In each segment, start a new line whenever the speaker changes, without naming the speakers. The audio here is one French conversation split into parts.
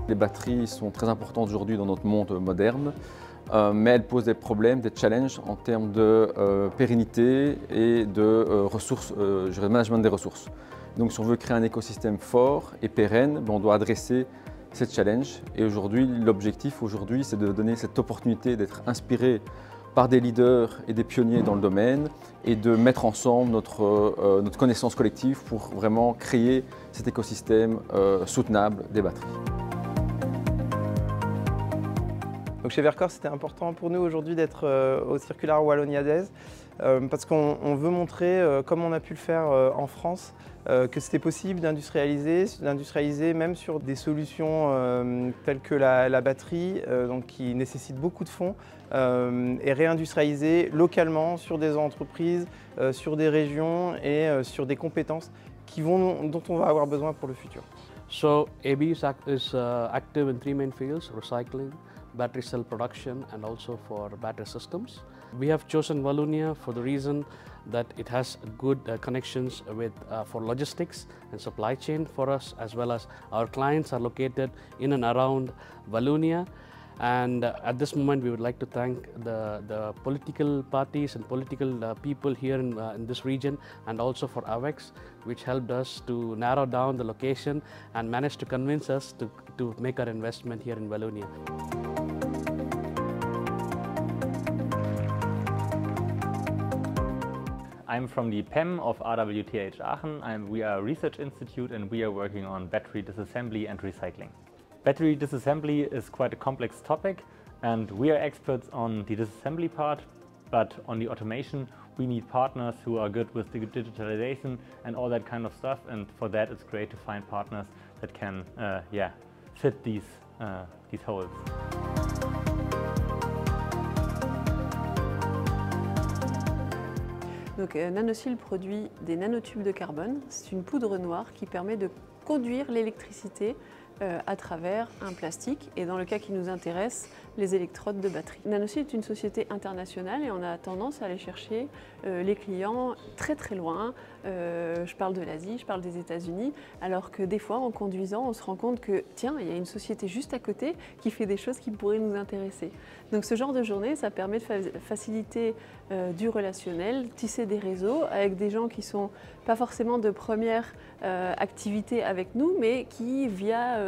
Les batteries sont très importantes aujourd'hui dans notre monde moderne, mais elles posent des problèmes, des challenges en termes de pérennité et de management des ressources. Donc si on veut créer un écosystème fort et pérenne, on doit adresser ces challenges. Et aujourd'hui, l'objectif c'est de donner cette opportunité d'être inspiré par des leaders et des pionniers dans le domaine et de mettre ensemble notre connaissance collective pour vraiment créer cet écosystème soutenable des batteries.
Donc chez Verkor, c'était important pour nous aujourd'hui d'être au Circular Wallonia Days parce qu'on veut montrer, comme on a pu le faire en France, que c'était possible d'industrialiser même sur des solutions telles que la batterie, donc qui nécessitent beaucoup de fonds, et réindustrialiser localement sur des entreprises, sur des régions et sur des compétences dont on va avoir besoin pour le futur.
So AB is active in 3 main fields: recycling, battery cell production, and also for battery systems. We have chosen Wallonia for the reason that it has good connections with for logistics and supply chain for us, as well as our clients are located in and around Wallonia. And at this moment, we would like to thank the political parties and political people here in this region, and also for AVEX, which helped us to narrow down the location and managed to convince us to make our investment here in Wallonia.
I'm from the PEM of RWTH Aachen. We are a research institute and we are working on battery disassembly and recycling. Battery disassembly is quite a complex topic and we are experts on the disassembly part, but on the automation we need partners who are good with the digitalization and all that kind of stuff, and for that it's great to find partners that can fit these holes.
Donc NanoSil produit des nanotubes de carbone. C'est une poudre noire qui permet de conduire l'électricité à travers un plastique, et dans le cas qui nous intéresse, les électrodes de batterie. NanoSil est une société internationale et on a tendance à aller chercher les clients très très loin. Je parle de l'Asie, je parle des États-Unis, alors que des fois en conduisant on se rend compte que tiens, il y a une société juste à côté qui fait des choses qui pourraient nous intéresser. Donc ce genre de journée, ça permet de faciliter du relationnel, tisser des réseaux avec des gens qui sont pas forcément de première activité avec nous, mais qui via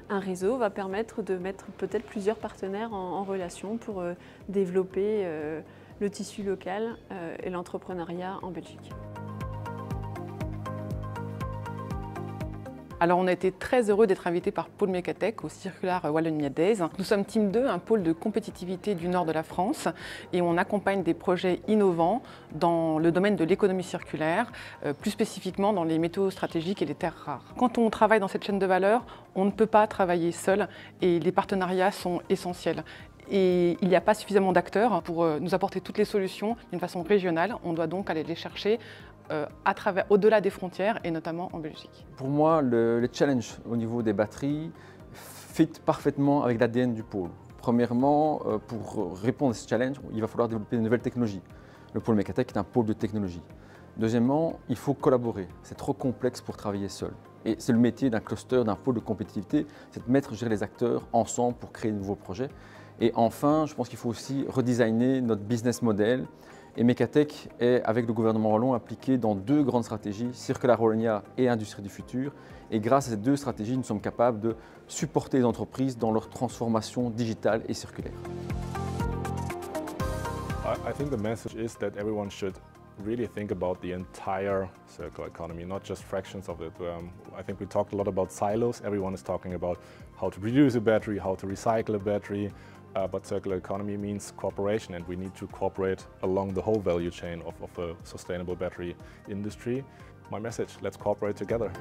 un réseau va permettre de mettre peut-être plusieurs partenaires en relation pour développer le tissu local et l'entrepreneuriat en Belgique.
Alors on a été très heureux d'être invités par Pôle Mécatech au Circular Wallonia Days. Nous sommes Team 2, un pôle de compétitivité du nord de la France, et on accompagne des projets innovants dans le domaine de l'économie circulaire, plus spécifiquement dans les métaux stratégiques et les terres rares. Quand on travaille dans cette chaîne de valeur, on ne peut pas travailler seul et les partenariats sont essentiels. Et il n'y a pas suffisamment d'acteurs pour nous apporter toutes les solutions d'une façon régionale. On doit donc aller les chercher au-delà des frontières et notamment en Belgique.
Pour moi, les challenges au niveau des batteries fit parfaitement avec l'ADN du pôle. Premièrement, pour répondre à ce challenge, il va falloir développer de nouvelles technologies. Le pôle Mécatech est un pôle de technologie. Deuxièmement, il faut collaborer. C'est trop complexe pour travailler seul. Et c'est le métier d'un cluster, d'un pôle de compétitivité, c'est de mettre les acteurs ensemble pour créer de nouveaux projets. Et enfin, je pense qu'il faut aussi redesigner notre business model. Et Mécatech est, avec le gouvernement wallon, impliqué dans 2 grandes stratégies, Circular Wallonia et Industrie du futur. Et grâce à ces 2 stratégies, nous sommes capables de supporter les entreprises dans leur transformation digitale et circulaire.
I think the message is that everyone should really think about the entire circular economy, not just fractions of it. I think we talked a lot about silos. Everyone is talking about how to produce a battery, how to recycle a battery. But circular economy means cooperation, and we need to cooperate along the whole value chain of a sustainable battery industry. My message, let's cooperate together.